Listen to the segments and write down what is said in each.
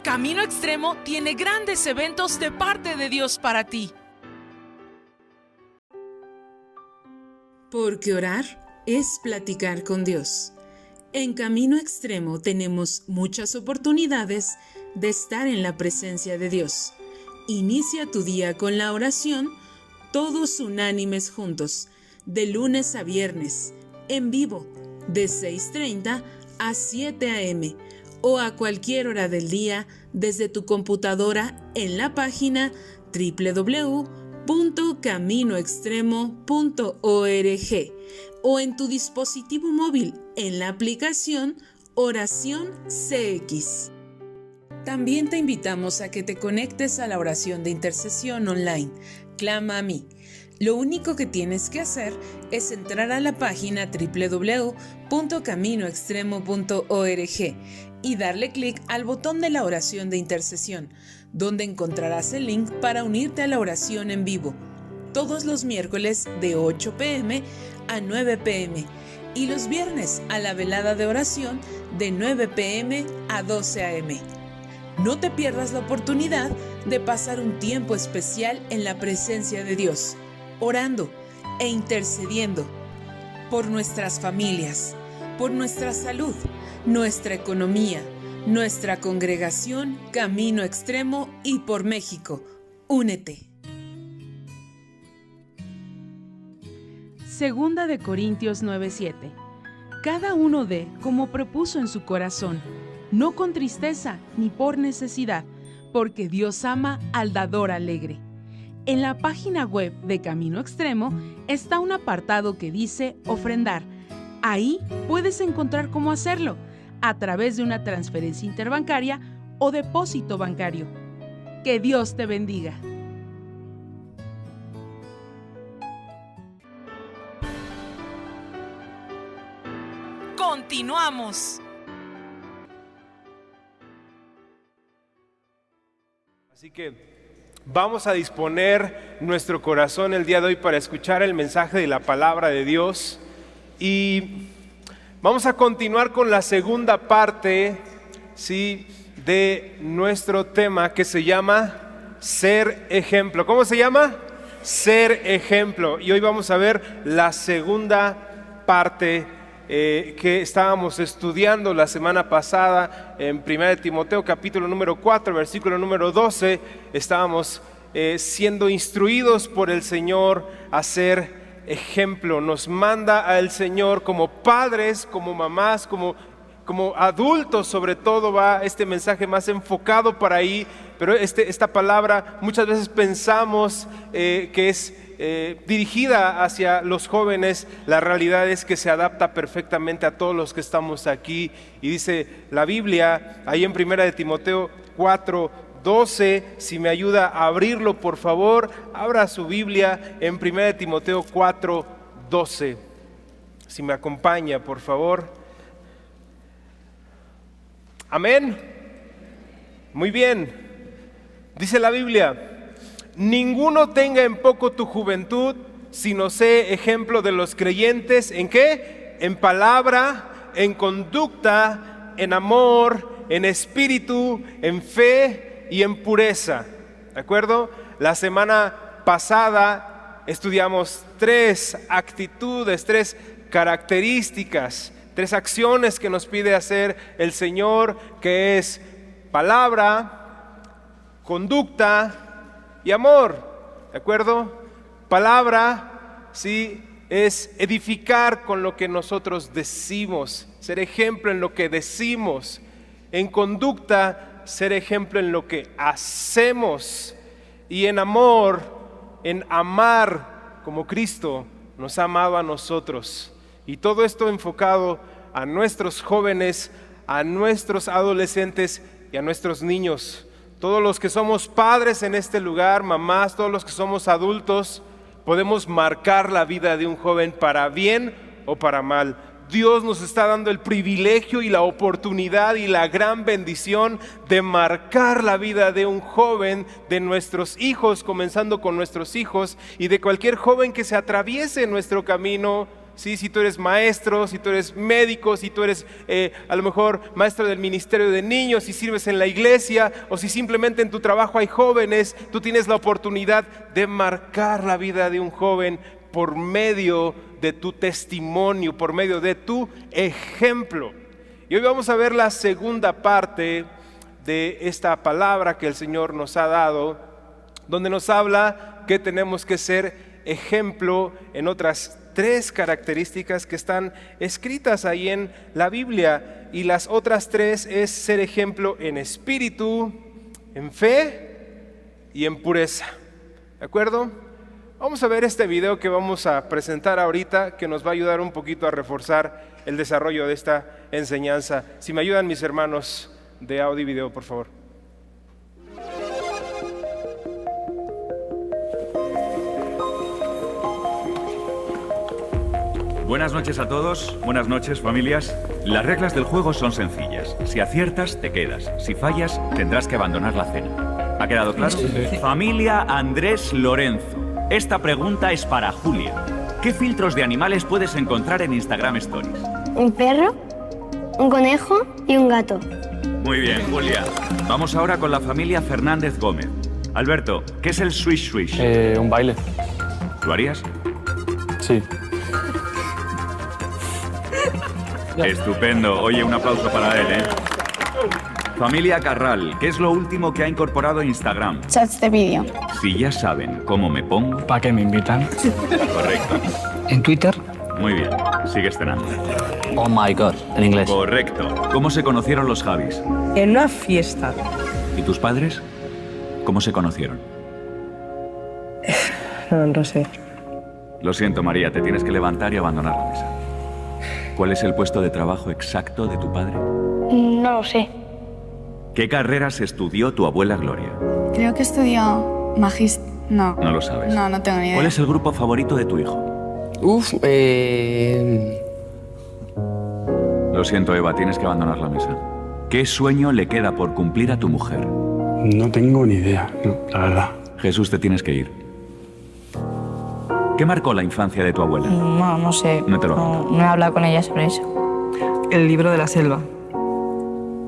Camino Extremo tiene grandes eventos de parte de Dios para ti. Porque orar es platicar con Dios. En Camino Extremo tenemos muchas oportunidades de estar en la presencia de Dios. Inicia tu día con la oración, todos unánimes juntos, de lunes a viernes, en vivo, de 6:30 a 7 a.m. o a cualquier hora del día desde tu computadora en la página www.caminoextremo.org o en tu dispositivo móvil en la aplicación Oración CX. También te invitamos a que te conectes a la oración de intercesión online, Clama a mí. Lo único que tienes que hacer es entrar a la página www.caminoextremo.org y darle clic al botón de la oración de intercesión, donde encontrarás el link para unirte a la oración en vivo, todos los miércoles de 8 p.m. a 9 p.m. y los viernes a la velada de oración de 9 p.m. a 12 a.m. No te pierdas la oportunidad de pasar un tiempo especial en la presencia de Dios, orando e intercediendo por nuestras familias, por nuestra salud, nuestra economía, nuestra congregación Camino Extremo y por México. Únete. Segunda de Corintios 9:7. Cada uno dé como propuso en su corazón, no con tristeza ni por necesidad, porque Dios ama al dador alegre. En la página web de Camino Extremo está un apartado que dice ofrendar. Ahí puedes encontrar cómo hacerlo, a través de una transferencia interbancaria o depósito bancario. Que Dios te bendiga. Continuamos. Así que vamos a disponer nuestro corazón el día de hoy para escuchar el mensaje de la palabra de Dios y vamos a continuar con la segunda parte, ¿sí?, de nuestro tema que se llama Ser Ejemplo. ¿Cómo se llama? Ser Ejemplo. Y hoy vamos a ver la segunda parte que estábamos estudiando la semana pasada en 1 Timoteo capítulo número 4, versículo número 12. Estábamos siendo instruidos por el Señor a ser ejemplo. Nos manda al Señor como padres, como mamás, como adultos, sobre todo va este mensaje más enfocado para ahí, pero esta palabra muchas veces pensamos que es dirigida hacia los jóvenes. La realidad es que se adapta perfectamente a todos los que estamos aquí, y dice la Biblia ahí en 1 Timoteo 4:12, si me ayuda a abrirlo por favor, abra su Biblia en 1 Timoteo 4:12, si me acompaña por favor. Amén. Muy bien. Dice la Biblia: ninguno tenga en poco tu juventud, sino sé ejemplo de los creyentes. ¿En qué? En palabra, en conducta, en amor, en espíritu, en fe y en pureza. ¿De acuerdo? La semana pasada estudiamos 3 actitudes, 3 características, 3 acciones que nos pide hacer el Señor, que es palabra, conducta y amor. ¿De acuerdo? Palabra, sí, es edificar con lo que nosotros decimos, ser ejemplo en lo que decimos. En conducta, ser ejemplo en lo que hacemos. Y en amor, en amar como Cristo nos ha amado a nosotros. Y todo esto enfocado a nuestros jóvenes, a nuestros adolescentes y a nuestros niños. Todos los que somos padres en este lugar, mamás, todos los que somos adultos, podemos marcar la vida de un joven para bien o para mal. Dios nos está dando el privilegio y la oportunidad y la gran bendición de marcar la vida de un joven, de nuestros hijos, comenzando con nuestros hijos, y de cualquier joven que se atraviese en nuestro camino, ¿sí? Si tú eres maestro, si tú eres médico, si tú eres a lo mejor maestro del ministerio de niños, si sirves en la iglesia o si simplemente en tu trabajo hay jóvenes, tú tienes la oportunidad de marcar la vida de un joven por medio de tu testimonio, por medio de tu ejemplo. Y hoy vamos a ver la segunda parte de esta palabra que el Señor nos ha dado, donde nos habla que tenemos que ser ejemplo en otras 3 características que están escritas ahí en la Biblia. Y las otras 3 es ser ejemplo en espíritu, en fe y en pureza. ¿De acuerdo? Vamos a ver este video que vamos a presentar ahorita, que nos va a ayudar un poquito a reforzar el desarrollo de esta enseñanza. Si me ayudan mis hermanos de audio y video, por favor. Buenas noches a todos, buenas noches familias. Las reglas del juego son sencillas. Si aciertas, te quedas. Si fallas, tendrás que abandonar la cena. ¿Ha quedado claro? Sí. Familia Andrés Lorenzo. Esta pregunta es para Julia. ¿Qué filtros de animales puedes encontrar en Instagram Stories? Un perro, un conejo y un gato. Muy bien, Julia. Vamos ahora con la familia Fernández Gómez. Alberto, ¿qué es el swish swish? Un baile. ¿Lo harías? Sí. Estupendo. Oye, un aplauso para él, ¿eh? Familia Carral, ¿qué es lo último que ha incorporado Instagram? Chats de vídeo. Si ya saben cómo me pongo... ¿Para qué me invitan? Correcto. ¿En Twitter? Muy bien. Sigues cenando. Oh my God, en inglés. Correcto. ¿Cómo se conocieron los Javis? En una fiesta. ¿Y tus padres? ¿Cómo se conocieron? No sé. Lo siento, María, te tienes que levantar y abandonar la mesa. ¿Cuál es el puesto de trabajo exacto de tu padre? No lo sé. ¿Qué carreras estudió tu abuela Gloria? Creo que estudió No. No lo sabes. No tengo ni idea. ¿Cuál es el grupo favorito de tu hijo? Lo siento, Eva, tienes que abandonar la mesa. ¿Qué sueño le queda por cumplir a tu mujer? No tengo ni idea, no, la verdad. Jesús, te tienes que ir. ¿Qué marcó la infancia de tu abuela? No sé. No te lo No he hablado con ella sobre eso. El libro de la selva.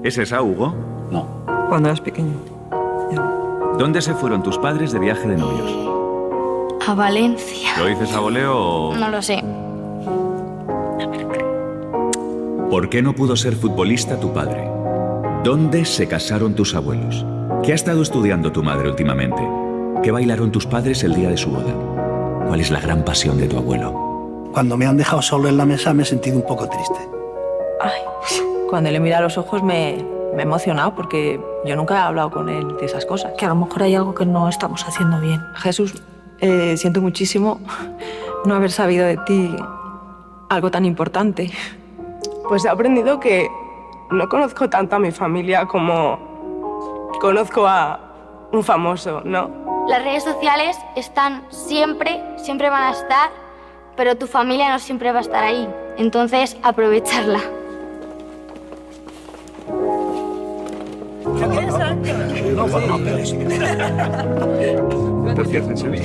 ¿Es esa, Hugo? No. Cuando eras pequeño. ¿Dónde se fueron tus padres de viaje de novios? A Valencia. ¿Lo dices a voleo o...? No lo sé. ¿Por qué no pudo ser futbolista tu padre? ¿Dónde se casaron tus abuelos? ¿Qué ha estado estudiando tu madre últimamente? ¿Qué bailaron tus padres el día de su boda? ¿Cuál es la gran pasión de tu abuelo? Cuando me han dejado solo en la mesa me he sentido un poco triste. Ay, cuando le mira a los ojos me he emocionado porque yo nunca he hablado con él de esas cosas. Que a lo mejor hay algo que no estamos haciendo bien. Jesús, siento muchísimo no haber sabido de ti algo tan importante. Pues he aprendido que no conozco tanto a mi familia como conozco a un famoso, ¿no? Las redes sociales están siempre van a estar, pero tu familia no siempre va a estar ahí. Entonces, aprovecharla.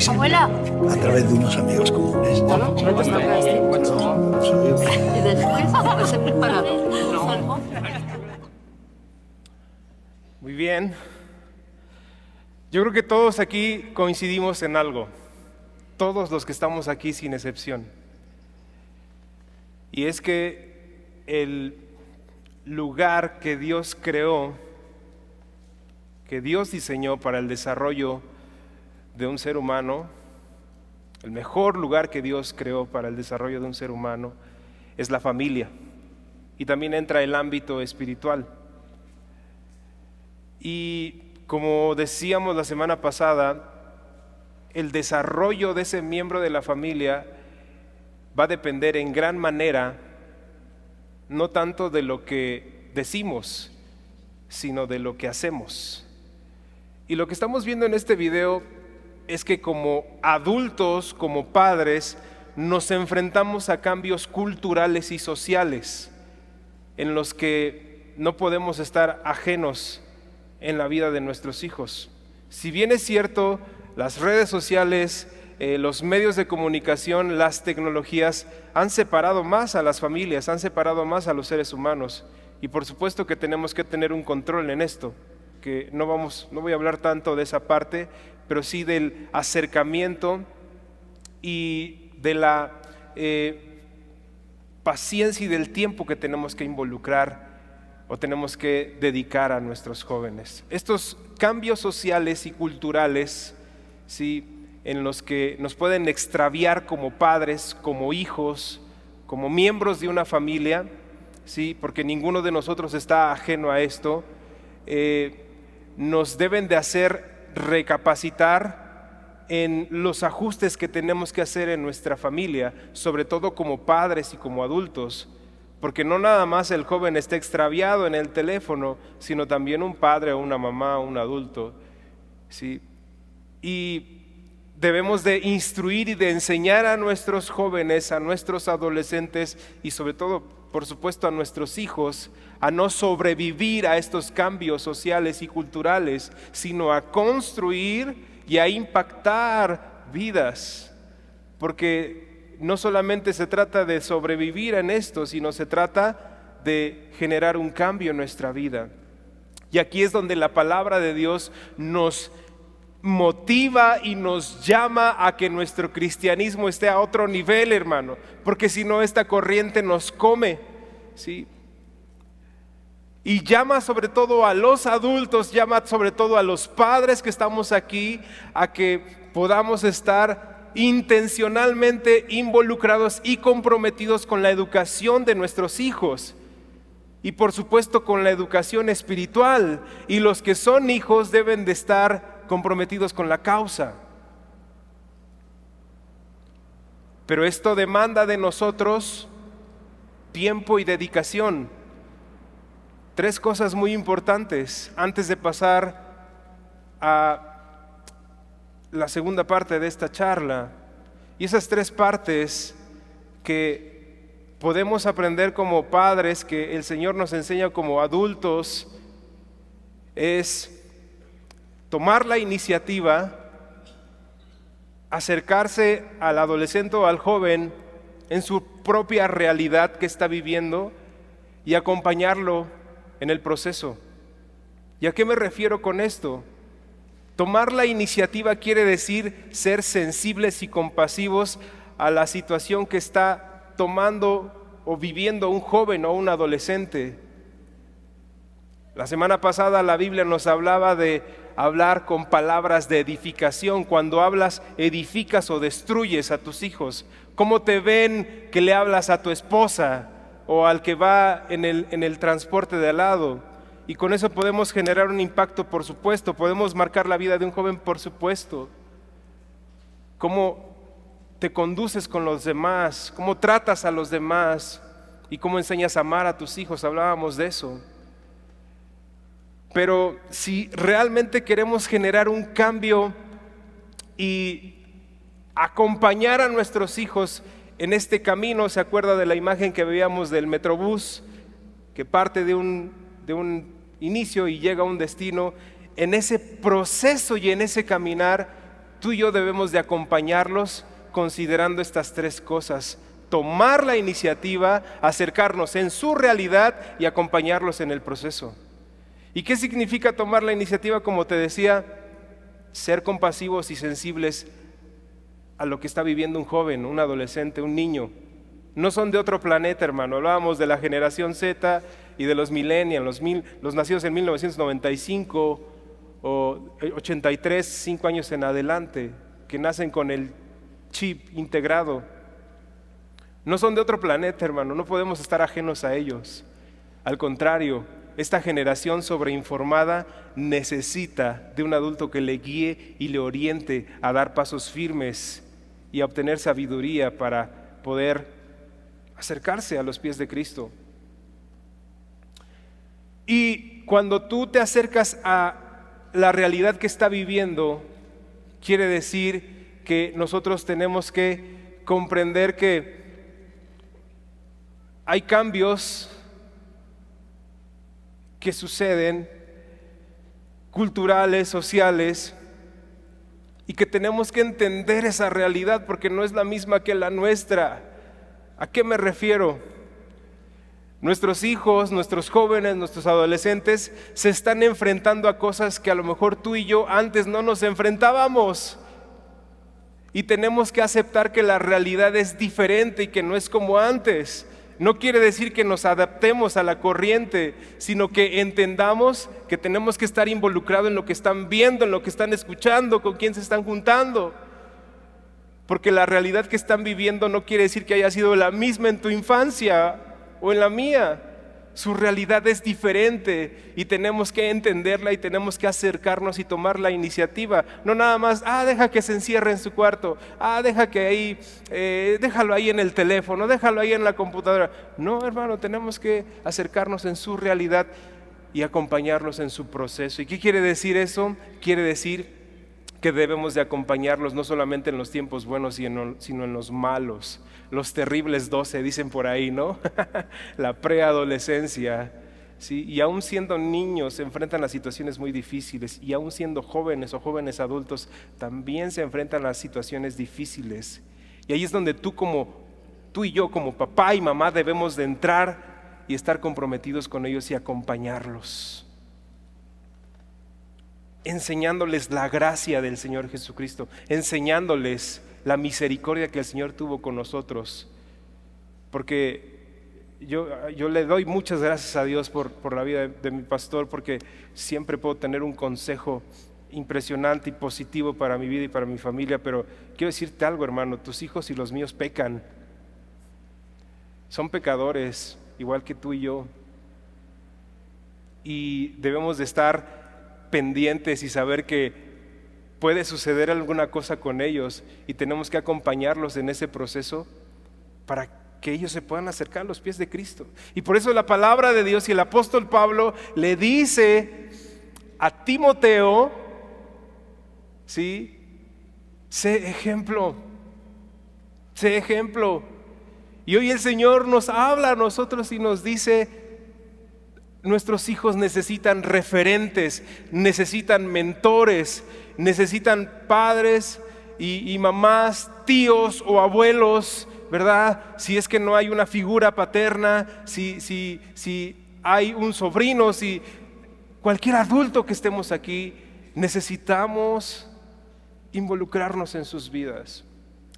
Abuela. A través de unos amigos comunes. Muy bien. Yo creo que todos aquí coincidimos en algo. Todos los que estamos aquí sin excepción. Y es que el lugar que Dios creó, que Dios diseñó para el desarrollo de un ser humano, el mejor lugar que Dios creó para el desarrollo de un ser humano es la familia. Y también entra el ámbito espiritual. Y como decíamos la semana pasada, el desarrollo de ese miembro de la familia va a depender en gran manera no tanto de lo que decimos, sino de lo que hacemos. Y lo que estamos viendo en este video es que como adultos, como padres, nos enfrentamos a cambios culturales y sociales en los que no podemos estar ajenos en la vida de nuestros hijos. Si bien es cierto, las redes sociales los medios de comunicación, las tecnologías han separado más a las familias, han separado más a los seres humanos. Y por supuesto que tenemos que tener un control en esto, que no voy a hablar tanto de esa parte, pero sí del acercamiento y de la paciencia y del tiempo que tenemos que involucrar o tenemos que dedicar a nuestros jóvenes. Estos cambios sociales y culturales, ¿sí?, en los que nos pueden extraviar como padres, como hijos, como miembros de una familia, ¿sí?, porque ninguno de nosotros está ajeno a esto, nos deben de hacer recapacitar en los ajustes que tenemos que hacer en nuestra familia, sobre todo como padres y como adultos, porque no nada más el joven está extraviado en el teléfono, sino también un padre o una mamá o un adulto, ¿sí? Y debemos de instruir y de enseñar a nuestros jóvenes, a nuestros adolescentes y sobre todo, por supuesto, a nuestros hijos a no sobrevivir a estos cambios sociales y culturales, sino a construir y a impactar vidas. Porque no solamente se trata de sobrevivir en esto, sino se trata de generar un cambio en nuestra vida. Y aquí es donde la palabra de Dios nos motiva y nos llama a que nuestro cristianismo esté a otro nivel, hermano, porque si no esta corriente nos come, ¿sí? Y llama sobre todo a los adultos, llama sobre todo a los padres que estamos aquí, a que podamos estar intencionalmente involucrados y comprometidos con la educación de nuestros hijos. Y por supuesto con la educación espiritual, y los que son hijos deben de estar comprometidos con la causa. Pero esto demanda de nosotros tiempo y dedicación. 3 cosas muy importantes antes de pasar a la segunda parte de esta charla. Y esas 3 partes que podemos aprender como padres, que el Señor nos enseña como adultos, es tomar la iniciativa, acercarse al adolescente o al joven en su propia realidad que está viviendo y acompañarlo en el proceso. ¿Y a qué me refiero con esto? Tomar la iniciativa quiere decir ser sensibles y compasivos a la situación que está tomando o viviendo un joven o un adolescente. La semana pasada la Biblia nos hablaba de hablar con palabras de edificación. Cuando hablas, edificas o destruyes a tus hijos. ¿Cómo te ven que le hablas a tu esposa o al que va en el transporte de al lado? Y con eso podemos generar un impacto, por supuesto. Podemos marcar la vida de un joven, por supuesto. ¿Cómo te conduces con los demás? ¿Cómo tratas a los demás? ¿Y cómo enseñas a amar a tus hijos? Hablábamos de eso. Pero si realmente queremos generar un cambio y acompañar a nuestros hijos en este camino, ¿se acuerda de la imagen que veíamos del Metrobús, que parte de un inicio y llega a un destino? En ese proceso y en ese caminar, tú y yo debemos de acompañarlos considerando estas 3 cosas: tomar la iniciativa, acercarnos en su realidad y acompañarlos en el proceso. ¿Y qué significa tomar la iniciativa? Como te decía, ser compasivos y sensibles a lo que está viviendo un joven, un adolescente, un niño. No son de otro planeta, hermano. Hablábamos de la generación Z y de los millennials, los nacidos en 1995 o 83, 5 años en adelante, que nacen con el chip integrado. No son de otro planeta, hermano. No podemos estar ajenos a ellos. Al contrario, esta generación sobreinformada necesita de un adulto que le guíe y le oriente a dar pasos firmes y a obtener sabiduría para poder acercarse a los pies de Cristo. Y cuando tú te acercas a la realidad que está viviendo, quiere decir que nosotros tenemos que comprender que hay cambios que suceden, culturales, sociales, y que tenemos que entender esa realidad porque no es la misma que la nuestra. ¿A qué me refiero? Nuestros hijos, nuestros jóvenes, nuestros adolescentes se están enfrentando a cosas que a lo mejor tú y yo antes no nos enfrentábamos. Y tenemos que aceptar que la realidad es diferente y que no es como antes. No quiere decir que nos adaptemos a la corriente, sino que entendamos que tenemos que estar involucrados en lo que están viendo, en lo que están escuchando, con quién se están juntando. Porque la realidad que están viviendo no quiere decir que haya sido la misma en tu infancia o en la mía. Su realidad es diferente y tenemos que entenderla y tenemos que acercarnos y tomar la iniciativa. No nada más, deja que se encierre en su cuarto, deja que ahí, déjalo ahí en el teléfono, déjalo ahí en la computadora. No, hermano, tenemos que acercarnos en su realidad y acompañarlos en su proceso. ¿Y qué quiere decir eso? Quiere decir que debemos de acompañarlos no solamente en los tiempos buenos, sino en los malos. Los terribles 12 dicen por ahí, ¿no? La preadolescencia, ¿sí? Y aún siendo niños se enfrentan a situaciones muy difíciles, y aún siendo jóvenes o jóvenes adultos también se enfrentan a situaciones difíciles. Y ahí es donde tú y yo como papá y mamá debemos de entrar y estar comprometidos con ellos y acompañarlos, enseñándoles la gracia del Señor Jesucristo, enseñándoles la misericordia que el Señor tuvo con nosotros. Porque yo le doy muchas gracias a Dios por la vida de mi pastor, porque siempre puedo tener un consejo impresionante y positivo para mi vida y para mi familia. Pero quiero decirte algo, hermano, tus hijos y los míos pecan, son pecadores igual que tú y yo, y debemos de estar pendientes y saber que puede suceder alguna cosa con ellos y tenemos que acompañarlos en ese proceso para que ellos se puedan acercar a los pies de Cristo. Y por eso la palabra de Dios y el apóstol Pablo le dice a Timoteo, ¿sí? Sé ejemplo, sé ejemplo. Y hoy el Señor nos habla a nosotros y nos dice: nuestros hijos necesitan referentes, necesitan mentores, necesitan padres y mamás, tíos o abuelos, ¿verdad? Si es que no hay una figura paterna, si hay un sobrino, si cualquier adulto que estemos aquí, necesitamos involucrarnos en sus vidas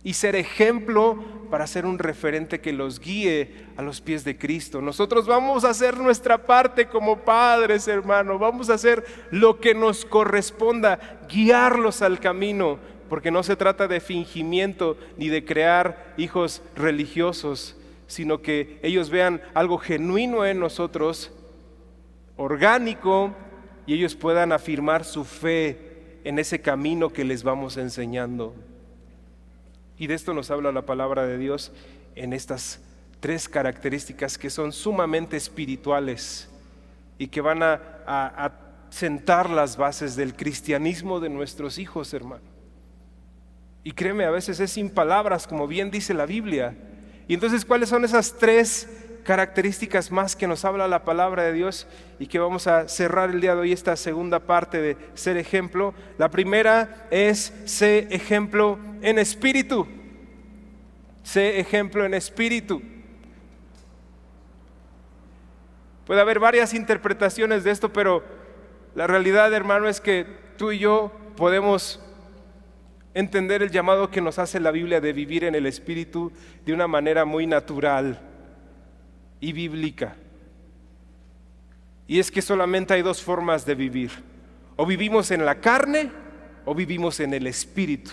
y ser ejemplo para ser un referente que los guíe a los pies de Cristo. Nosotros vamos a hacer nuestra parte como padres, hermano. Vamos a hacer lo que nos corresponda, guiarlos al camino, porque no se trata de fingimiento ni de crear hijos religiosos, sino que ellos vean algo genuino en nosotros, orgánico, y ellos puedan afirmar su fe en ese camino que les vamos enseñando. Y de esto nos habla la palabra de Dios en estas 3 características que son sumamente espirituales y que van a sentar las bases del cristianismo de nuestros hijos, hermano. Y créeme, a veces es sin palabras, como bien dice la Biblia. Y entonces, ¿cuáles son esas 3 características más que nos habla la palabra de Dios y que vamos a cerrar el día de hoy esta segunda parte de ser ejemplo? La primera es: sé ejemplo en espíritu. Sé ejemplo en espíritu. Puede haber varias interpretaciones de esto, pero la realidad, hermano, es que tú y yo podemos entender el llamado que nos hace la Biblia de vivir en el espíritu de una manera muy natural y bíblica. Y es que solamente hay 2 formas de vivir: o vivimos en la carne o vivimos en el espíritu.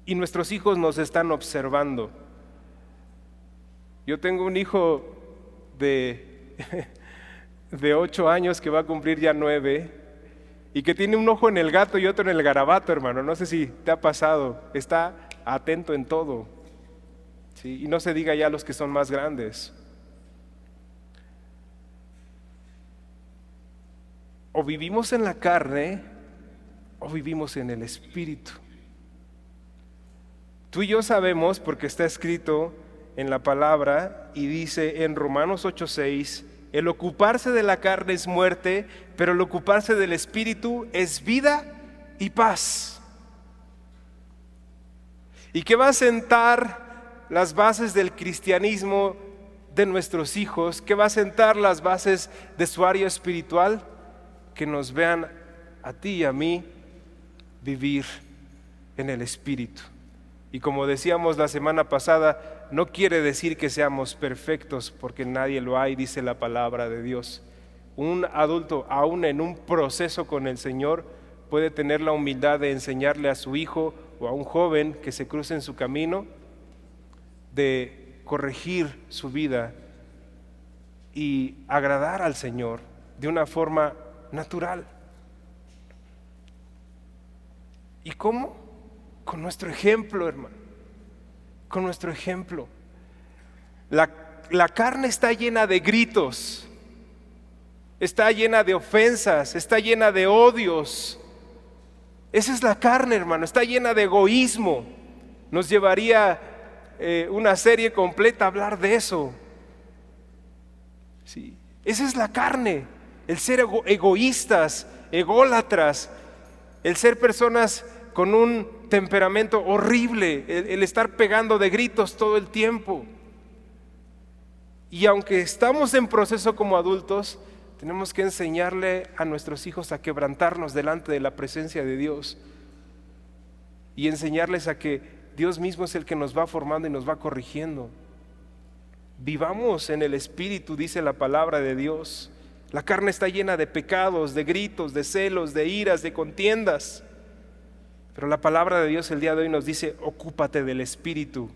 Y nuestros hijos nos están observando. Yo tengo un hijo de 8 años que va a cumplir ya 9 y que tiene un ojo en el gato y otro en el garabato, hermano. No sé si te ha pasado. Está atento en todo, ¿sí? Y no se diga ya los que son más grandes. O vivimos en la carne o vivimos en el espíritu. Tú y yo sabemos, porque está escrito en la palabra y dice en Romanos 8:6: el ocuparse de la carne es muerte, pero el ocuparse del espíritu es vida y paz. y que va a sentar las bases del cristianismo de nuestros hijos, que va a sentar las bases de su área espiritual, que nos vean a ti y a mí vivir en el Espíritu. Y como decíamos la semana pasada, no quiere decir que seamos perfectos, porque nadie lo hay, dice la palabra de Dios. Un adulto, aún en un proceso con el Señor, puede tener la humildad de enseñarle a su hijo o a un joven que se cruce en su camino, de corregir su vida y agradar al Señor de una forma natural. ¿Y cómo? Con nuestro ejemplo, hermano. Con nuestro ejemplo. La carne está llena de gritos, está llena de ofensas, está llena de odios. Esa es la carne, hermano, está llena de egoísmo. Nos llevaría una serie completa a hablar de eso. Sí. Esa es la carne, el ser egoístas, ególatras, el ser personas con un temperamento horrible, el estar pegando de gritos todo el tiempo. Y aunque estamos en proceso como adultos, tenemos que enseñarle a nuestros hijos a quebrantarnos delante de la presencia de Dios y enseñarles a que Dios mismo es el que nos va formando y nos va corrigiendo. Vivamos en el Espíritu, dice la palabra de Dios. La carne está llena de pecados, de gritos, de celos, de iras, de contiendas. Pero la palabra de Dios el día de hoy nos dice: ocúpate del Espíritu.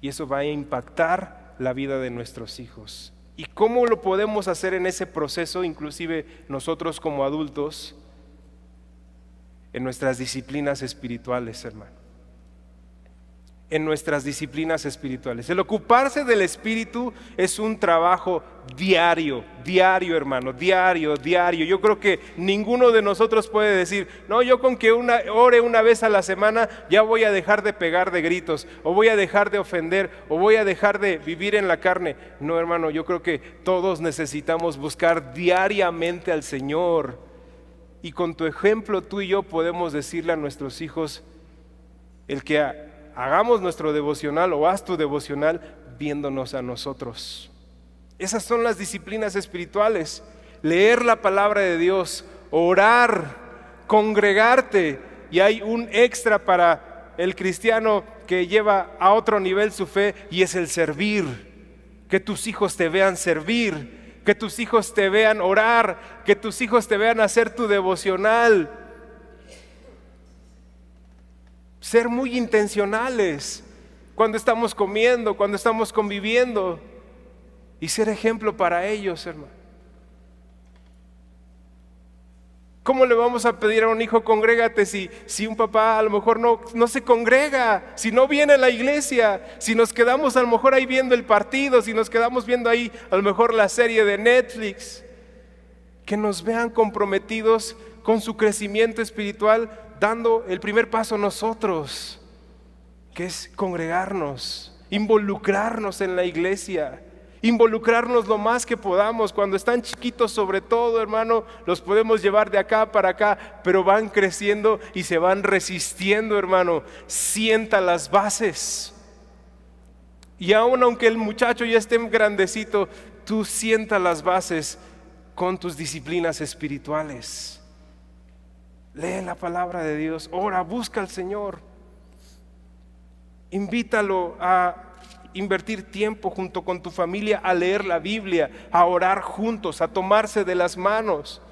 Y eso va a impactar la vida de nuestros hijos. ¿Y cómo lo podemos hacer en ese proceso, inclusive nosotros como adultos? En nuestras disciplinas espirituales, hermano. En nuestras disciplinas espirituales. El ocuparse del Espíritu es un trabajo diario, hermano, diario. Yo creo que ninguno de nosotros puede decir: no, yo con que ore una vez a la semana ya voy a dejar de pegar de gritos, o voy a dejar de ofender, o voy a dejar de vivir en la carne. No, hermano, yo creo que todos necesitamos buscar diariamente al Señor. Y con tu ejemplo tú y yo podemos decirle a nuestros hijos: el que hagamos nuestro devocional, o haz tu devocional viéndonos a nosotros. Esas son las disciplinas espirituales: leer la palabra de Dios, orar, congregarte. Y hay un extra para el cristiano que lleva a otro nivel su fe, y es el servir. Que tus hijos te vean servir, que tus hijos te vean orar, que tus hijos te vean hacer tu devocional. Ser muy intencionales cuando estamos comiendo, cuando estamos conviviendo, y ser ejemplo para ellos, hermano. ¿Cómo le vamos a pedir a un hijo congrégate si un papá a lo mejor no se congrega, si no viene a la iglesia, si nos quedamos a lo mejor ahí viendo el partido, si nos quedamos viendo ahí a lo mejor la serie de Netflix? Que nos vean comprometidos con su crecimiento espiritual, dando el primer paso nosotros, que es congregarnos, involucrarnos en la iglesia, involucrarnos lo más que podamos. Cuando están chiquitos, sobre todo, hermano, los podemos llevar de acá para acá, pero van creciendo y se van resistiendo, hermano. Sienta las bases. Y aun aunque el muchacho ya esté grandecito, tú sienta las bases con tus disciplinas espirituales. Lee la palabra de Dios, ora, busca al Señor. Invítalo a invertir tiempo junto con tu familia a leer la Biblia, a orar juntos, a tomarse de las manos.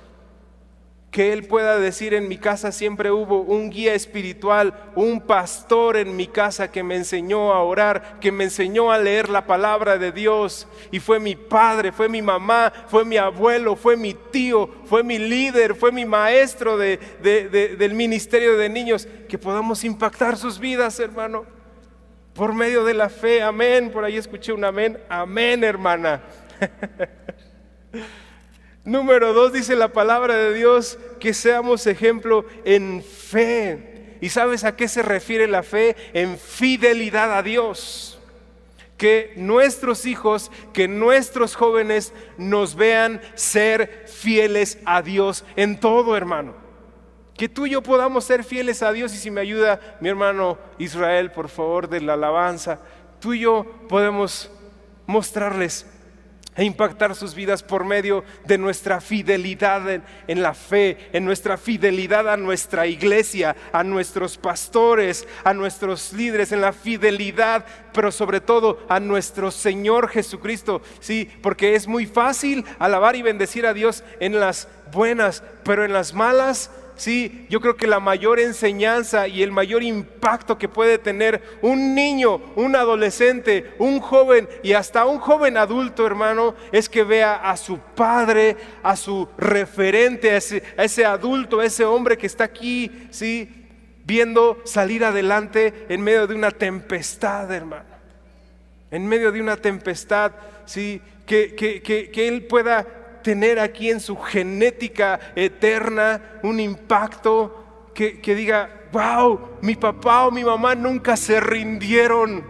Que él pueda decir: en mi casa siempre hubo un guía espiritual, un pastor en mi casa que me enseñó a orar, que me enseñó a leer la palabra de Dios. Y fue mi padre, fue mi mamá, fue mi abuelo, fue mi tío, fue mi líder, fue mi maestro del ministerio de niños. Que podamos impactar sus vidas, hermano, por medio de la fe. Amén. Por ahí escuché un amén. Amén, hermana. Número 2, dice la palabra de Dios que seamos ejemplo en fe. ¿Y sabes a qué se refiere la fe? En fidelidad a Dios. Que nuestros hijos, que nuestros jóvenes nos vean ser fieles a Dios en todo, hermano. Que tú y yo podamos ser fieles a Dios. Y si me ayuda mi hermano Israel, por favor, de la alabanza, tú y yo podemos mostrarles e impactar sus vidas por medio de nuestra fidelidad en la fe, en nuestra fidelidad a nuestra iglesia, a nuestros pastores, a nuestros líderes, en la fidelidad, pero sobre todo a nuestro Señor Jesucristo. Sí, porque es muy fácil alabar y bendecir a Dios en las buenas, pero en las malas, sí, yo creo que la mayor enseñanza y el mayor impacto que puede tener un niño, un adolescente, un joven y hasta un joven adulto, hermano, es que vea a su padre, a su referente, a ese adulto, a ese hombre que está aquí, sí, viendo salir adelante en medio de una tempestad, hermano. En medio de una tempestad, sí, que él pueda tener aquí en su genética eterna un impacto que diga: wow, mi papá o mi mamá nunca se rindieron,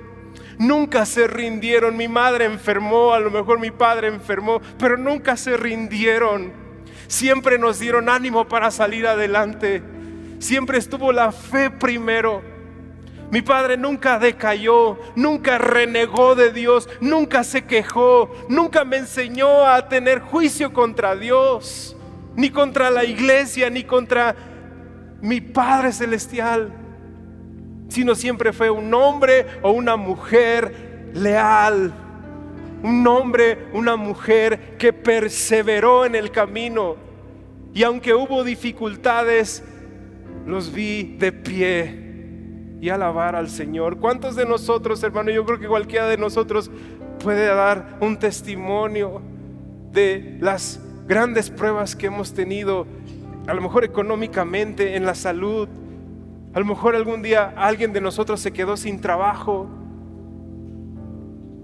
mi madre enfermó, a lo mejor mi padre enfermó, pero nunca se rindieron, siempre nos dieron ánimo para salir adelante, siempre estuvo la fe primero. Mi padre nunca decayó, nunca renegó de Dios, nunca se quejó, nunca me enseñó a tener juicio contra Dios, ni contra la iglesia, ni contra mi Padre Celestial, sino siempre fue un hombre o una mujer leal, un hombre, una mujer que perseveró en el camino, y aunque hubo dificultades, los vi de pie y alabar al Señor. ¿Cuántos de nosotros, hermano? Yo creo que cualquiera de nosotros puede dar un testimonio de las grandes pruebas que hemos tenido, a lo mejor económicamente, en la salud. A lo mejor algún día alguien de nosotros se quedó sin trabajo,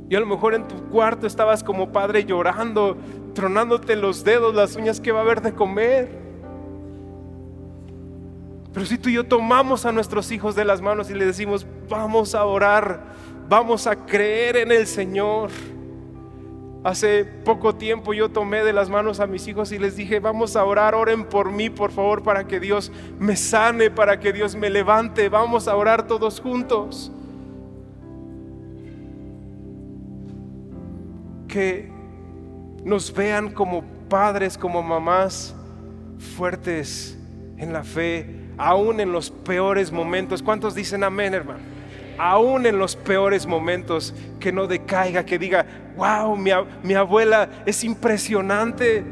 y a lo mejor en tu cuarto estabas como padre llorando, tronándote los dedos, las uñas, ¿qué va a haber de comer? Pero si tú y yo tomamos a nuestros hijos de las manos y le decimos: vamos a orar, vamos a creer en el Señor. Hace poco tiempo yo tomé de las manos a mis hijos y les dije: vamos a orar, oren por mí, por favor, para que Dios me sane, para que Dios me levante. Vamos a orar todos juntos. Que nos vean como padres, como mamás fuertes en la fe, aún en los peores momentos. ¿Cuántos dicen amén, hermano? Aún en los peores momentos, que no decaiga, que diga: wow, mi abuela es impresionante,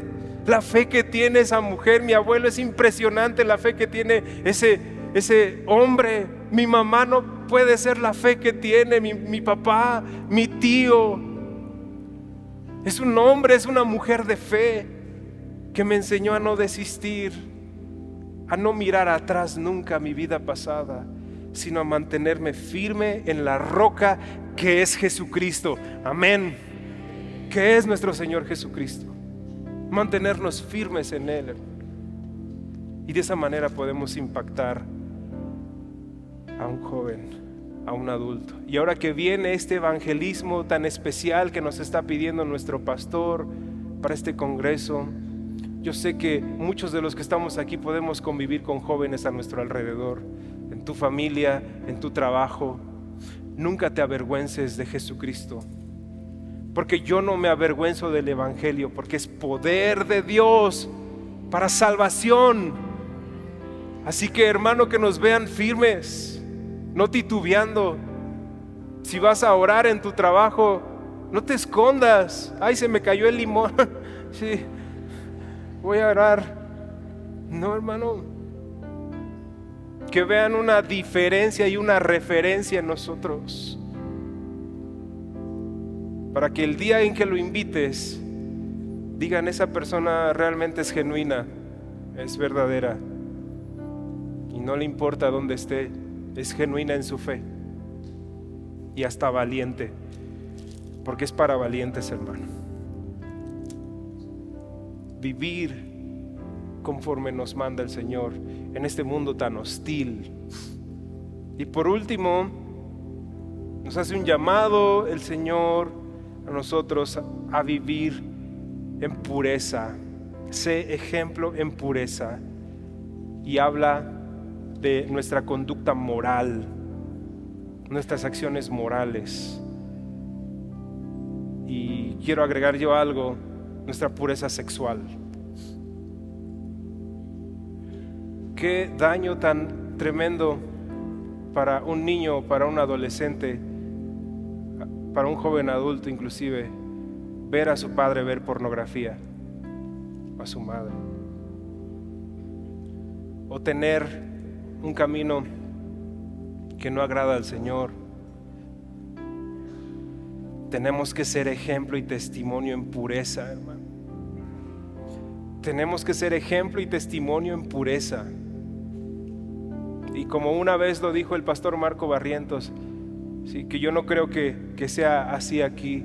la fe que tiene esa mujer, mi abuelo es impresionante, la fe que tiene ese hombre, mi mamá no puede ser la fe que tiene mi papá, mi tío. Es un hombre, es una mujer de fe que me enseñó a no desistir, a no mirar atrás nunca a mi vida pasada, sino a mantenerme firme en la roca que es Jesucristo. Amén. Que es nuestro Señor Jesucristo. Mantenernos firmes en Él. Y de esa manera podemos impactar a un joven, a un adulto. Y ahora que viene este evangelismo tan especial que nos está pidiendo nuestro pastor para este congreso, yo sé que muchos de los que estamos aquí podemos convivir con jóvenes a nuestro alrededor, en tu familia, en tu trabajo. Nunca te avergüences de Jesucristo, porque yo no me avergüenzo del evangelio, porque es poder de Dios para salvación. Así que, hermano, que nos vean firmes, no titubeando. Si vas a orar en tu trabajo, no te escondas. Ay, se me cayó el limón. Sí, voy a orar. No, hermano. Que vean una diferencia y una referencia en nosotros, para que el día en que lo invites digan: esa persona realmente es genuina, es verdadera, y no le importa dónde esté, es genuina en su fe, y hasta valiente, porque es para valientes, hermano. Vivir conforme nos manda el Señor en este mundo tan hostil. Y por último, nos hace un llamado el Señor a nosotros a vivir en pureza. Sé ejemplo en pureza. y habla de nuestra conducta moral, nuestras acciones morales. Y quiero agregar yo algo, nuestra pureza sexual. Qué daño tan tremendo para un niño, para un adolescente, para un joven adulto inclusive, ver a su padre ver pornografía, a su madre, o tener un camino que no agrada al Señor. Tenemos que ser ejemplo y testimonio en pureza, hermano. Tenemos que ser ejemplo y testimonio en pureza. Y como una vez lo dijo el pastor Marco Barrientos, sí, que yo no creo que sea así aquí.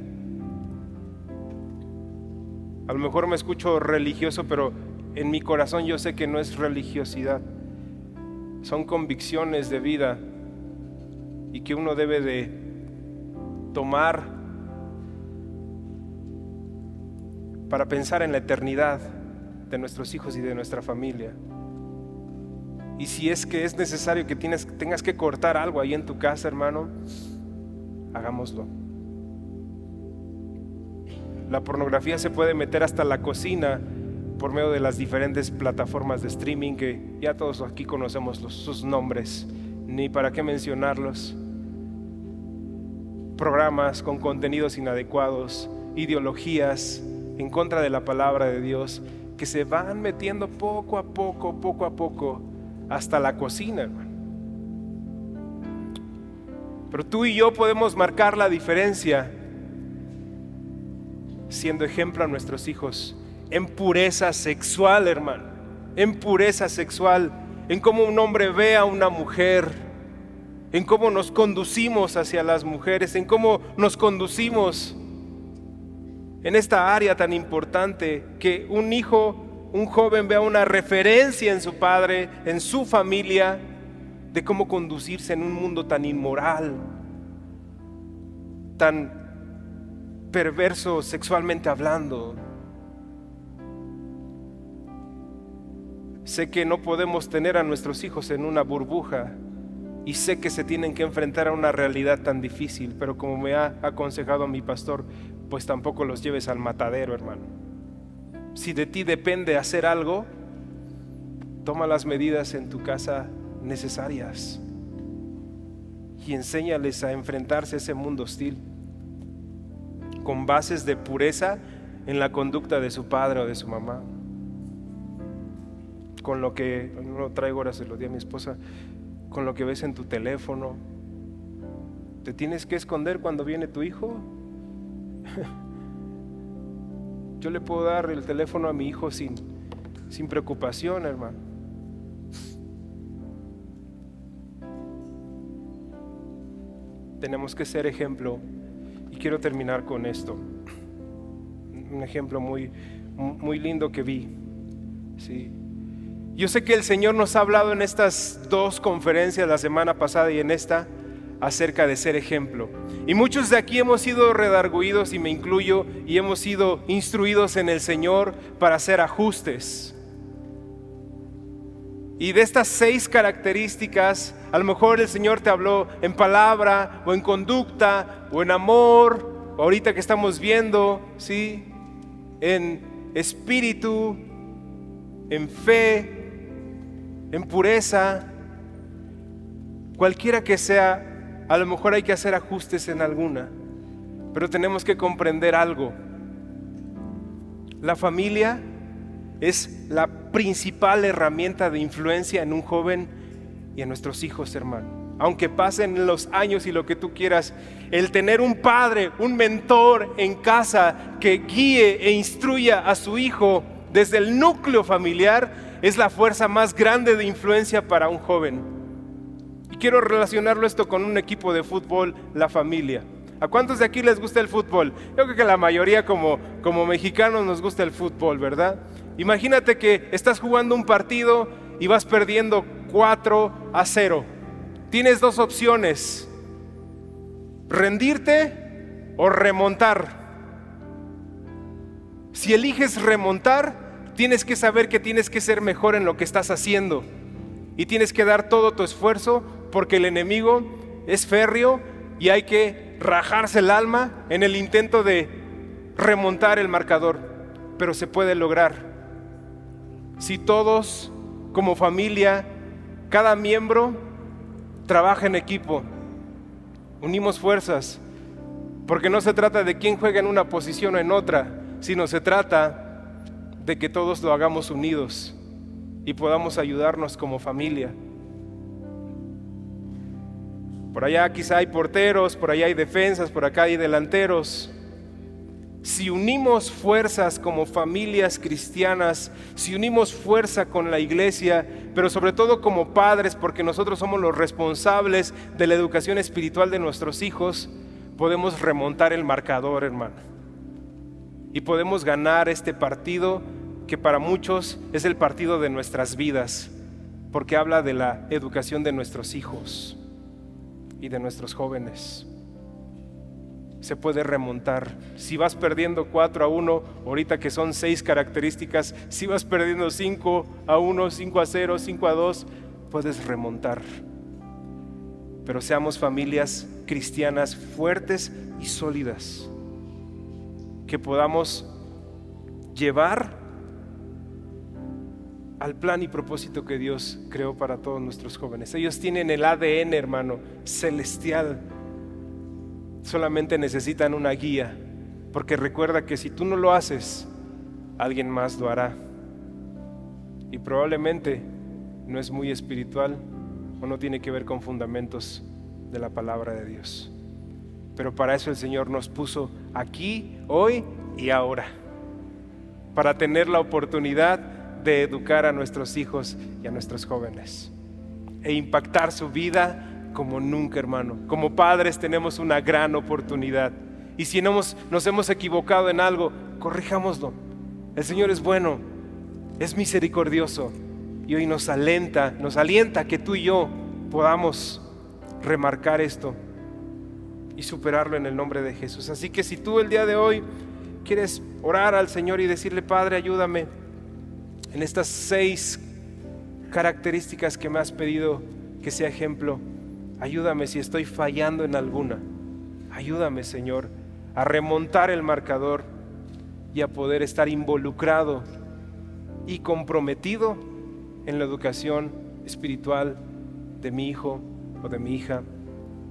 A lo mejor me escucho religioso, pero en mi corazón yo sé que no es religiosidad. Son convicciones de vida y que uno debe de tomar para pensar en la eternidad de nuestros hijos y de nuestra familia. Y si es que es necesario que tengas que cortar algo ahí en tu casa, hermano, hagámoslo. La pornografía se puede meter hasta la cocina por medio de las diferentes plataformas de streaming que ya todos aquí conocemos sus nombres, ni para qué mencionarlos. Programas con contenidos inadecuados, ideologías en contra de la palabra de Dios, que se van metiendo poco a poco, hasta la cocina, hermano. Pero tú y yo podemos marcar la diferencia siendo ejemplo a nuestros hijos en pureza sexual, hermano, en pureza sexual, en cómo un hombre ve a una mujer, en cómo nos conducimos hacia las mujeres, en cómo nos conducimos en esta área tan importante, que un hijo, un joven vea una referencia en su padre, en su familia, de cómo conducirse en un mundo tan inmoral, tan perverso sexualmente hablando. Sé que no podemos tener a nuestros hijos en una burbuja y sé que se tienen que enfrentar a una realidad tan difícil, pero como me ha aconsejado mi pastor, pues tampoco los lleves al matadero, hermano. Si de ti depende hacer algo, toma las medidas en tu casa necesarias y enséñales a enfrentarse a ese mundo hostil con bases de pureza en la conducta de su padre o de su mamá. Con lo que, no lo traigo ahora, se lo di a mi esposa, con lo que ves en tu teléfono. ¿Te tienes que esconder cuando viene tu hijo? Yo le puedo dar el teléfono a mi hijo sin preocupación, hermano. Tenemos que ser ejemplo. Y quiero terminar con esto. Un ejemplo muy lindo que vi. ¿Sí? Yo sé que el Señor nos ha hablado en estas dos conferencias, la semana pasada y en esta, acerca de ser ejemplo. Y muchos de aquí hemos sido redarguidos, y me incluyo, y hemos sido instruidos en el Señor para hacer ajustes. Y de estas 6 características, a lo mejor el Señor te habló en palabra, o en conducta, o en amor, ahorita que estamos viendo, ¿sí? En espíritu, en fe, en pureza. Cualquiera que sea, a lo mejor hay que hacer ajustes en alguna, pero tenemos que comprender algo. La familia es la principal herramienta de influencia en un joven y en nuestros hijos, hermano. Aunque pasen los años y lo que tú quieras, el tener un padre, un mentor en casa que guíe e instruya a su hijo desde el núcleo familiar es la fuerza más grande de influencia para un joven. Y quiero relacionarlo esto con un equipo de fútbol, la familia. ¿A cuántos de aquí les gusta el fútbol? Yo creo que la mayoría como mexicanos nos gusta el fútbol, ¿verdad? Imagínate que estás jugando un partido y vas perdiendo 4-0. Tienes 2 opciones: rendirte o remontar. Si eliges remontar, tienes que saber que tienes que ser mejor en lo que estás haciendo. y tienes que dar todo tu esfuerzo porque el enemigo es férreo y hay que rajarse el alma en el intento de remontar el marcador, pero se puede lograr si todos como familia, cada miembro trabaja en equipo, unimos fuerzas, porque no se trata de quién juega en una posición o en otra, sino se trata de que todos lo hagamos unidos y podamos ayudarnos como familia. Por allá quizá hay porteros, por allá hay defensas, por acá hay delanteros. Si unimos fuerzas como familias cristianas, si unimos fuerza con la iglesia, pero sobre todo como padres, porque nosotros somos los responsables de la educación espiritual de nuestros hijos, podemos remontar el marcador, hermano. Y podemos ganar este partido que para muchos es el partido de nuestras vidas, porque habla de la educación de nuestros hijos y de nuestros jóvenes. Se puede remontar. Si vas perdiendo 4-1, ahorita que son 6 características, si vas perdiendo 5-1, 5-0, 5-2, puedes remontar. Pero seamos familias cristianas fuertes y sólidas, que podamos llevar al plan y propósito que Dios creó para todos nuestros jóvenes. Ellos tienen el ADN, hermano, celestial. Solamente necesitan una guía, porque recuerda que si tú no lo haces, alguien más lo hará. Y probablemente no es muy espiritual o no tiene que ver con fundamentos de la palabra de Dios. Pero para eso el Señor nos puso aquí, hoy y ahora, para tener la oportunidad de educar a nuestros hijos y a nuestros jóvenes e impactar su vida como nunca, hermano. Como padres tenemos una gran oportunidad, y si nos hemos equivocado en algo, corrijámoslo. El Señor es bueno, es misericordioso, y hoy nos alienta que tú y yo podamos remarcar esto y superarlo en el nombre de Jesús. Así que si tú el día de hoy quieres orar al Señor y decirle: Padre, ayúdame en estas 6 características que me has pedido que sea ejemplo. Ayúdame si estoy fallando en alguna. Ayúdame, Señor, a remontar el marcador y a poder estar involucrado y comprometido en la educación espiritual de mi hijo o de mi hija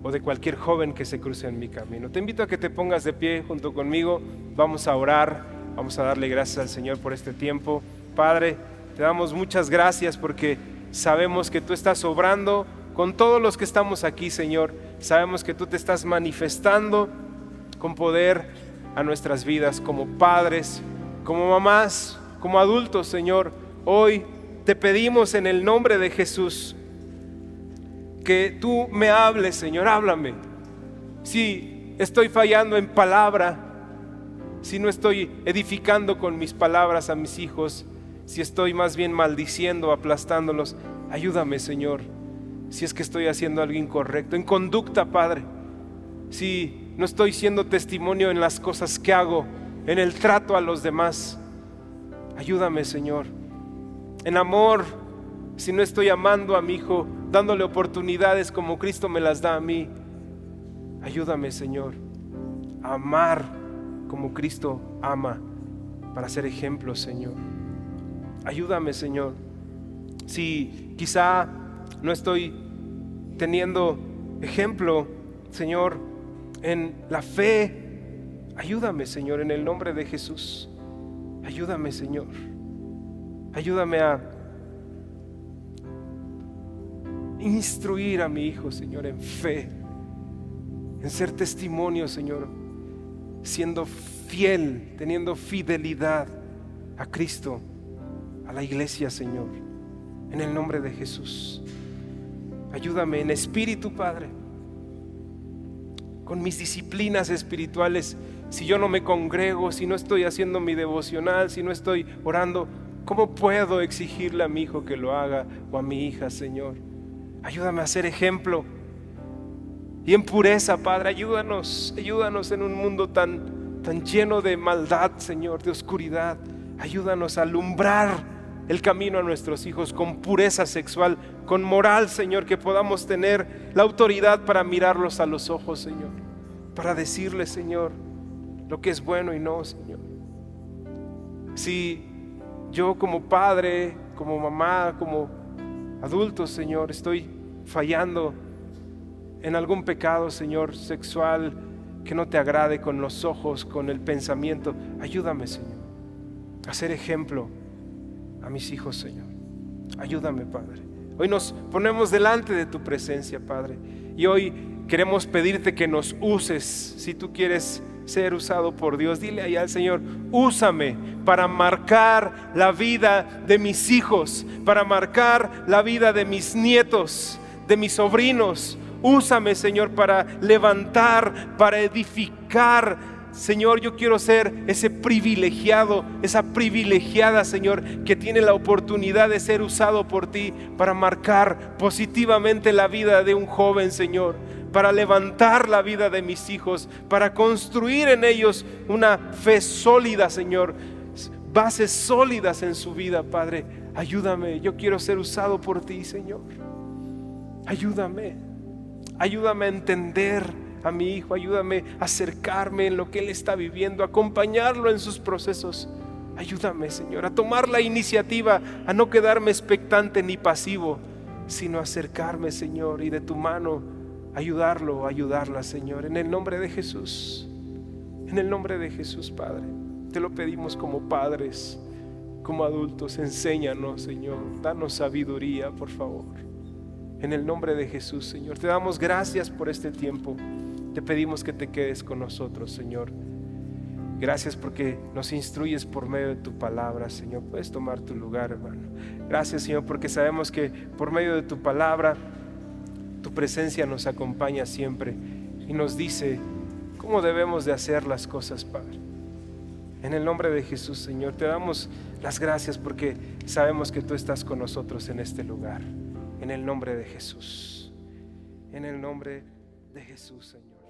o de cualquier joven que se cruce en mi camino. Te invito a que te pongas de pie junto conmigo. Vamos a orar, vamos a darle gracias al Señor por este tiempo. Padre, te damos muchas gracias porque sabemos que tú estás obrando con todos los que estamos aquí, Señor. Sabemos que tú te estás manifestando con poder a nuestras vidas como padres, como mamás, como adultos, Señor. Hoy te pedimos en el nombre de Jesús que tú me hables, Señor, háblame. Si estoy fallando en palabra, si no estoy edificando con mis palabras a mis hijos, si estoy más bien maldiciendo, aplastándolos, ayúdame, Señor. Si es que estoy haciendo algo incorrecto en conducta, Padre, si no estoy siendo testimonio en las cosas que hago, en el trato a los demás, ayúdame, Señor. En amor, si no estoy amando a mi hijo, dándole oportunidades como Cristo me las da a mí, ayúdame, Señor, a amar como Cristo ama, para ser ejemplo, Señor. Ayúdame, Señor. Si quizá no estoy teniendo ejemplo, Señor, en la fe, ayúdame, Señor, en el nombre de Jesús. Ayúdame, Señor. Ayúdame a instruir a mi hijo, Señor, en fe, en ser testimonio, Señor, siendo fiel, teniendo fidelidad a Cristo, a la iglesia, Señor, en el nombre de Jesús. Ayúdame en espíritu, Padre, con mis disciplinas espirituales. Si yo no me congrego, si no estoy haciendo mi devocional, si no estoy orando, ¿cómo puedo exigirle a mi hijo que lo haga o a mi hija, Señor? Ayúdame a ser ejemplo. Y en pureza, Padre, ayúdanos en un mundo tan lleno de maldad, Señor, de oscuridad. Ayúdanos a alumbrar el camino a nuestros hijos con pureza sexual, con moral, Señor, que podamos tener la autoridad para mirarlos a los ojos, Señor, para decirles, Señor, lo que es bueno y no, Señor. Si yo como padre, como mamá, como adulto, Señor, estoy fallando en algún pecado, Señor, sexual, que no te agrade con los ojos, con el pensamiento, ayúdame, Señor, a ser ejemplo a mis hijos, Señor. Ayúdame, Padre. Hoy nos ponemos delante de tu presencia, Padre, y hoy queremos pedirte que nos uses. Si tú quieres ser usado por Dios, dile ahí al Señor: úsame para marcar la vida de mis hijos, para marcar la vida de mis nietos, de mis sobrinos. Úsame, Señor, para levantar, para edificar. Señor, yo quiero ser ese privilegiado, esa privilegiada, Señor, que tiene la oportunidad de ser usado por ti para marcar positivamente la vida de un joven, Señor, para levantar la vida de mis hijos, para construir en ellos una fe sólida, Señor, bases sólidas en su vida, Padre. Ayúdame, yo quiero ser usado por ti, Señor. Ayúdame a entender a mi hijo, ayúdame a acercarme en lo que él está viviendo, acompañarlo en sus procesos. Ayúdame, Señor, a tomar la iniciativa, a no quedarme expectante ni pasivo, sino acercarme, Señor, y de tu mano ayudarlo, ayudarla, Señor, en el nombre de Jesús. En el nombre de Jesús, Padre, te lo pedimos como padres, como adultos. Enséñanos, Señor, danos sabiduría, por favor. En el nombre de Jesús, Señor, te damos gracias por este tiempo. Te pedimos que te quedes con nosotros, Señor. Gracias porque nos instruyes por medio de tu palabra, Señor. Puedes tomar tu lugar, hermano. Gracias, Señor, porque sabemos que por medio de tu palabra, tu presencia nos acompaña siempre y nos dice cómo debemos de hacer las cosas, Padre. En el nombre de Jesús, Señor, te damos las gracias porque sabemos que tú estás con nosotros en este lugar. En el nombre de Jesús. En el nombre de Jesús, Señor.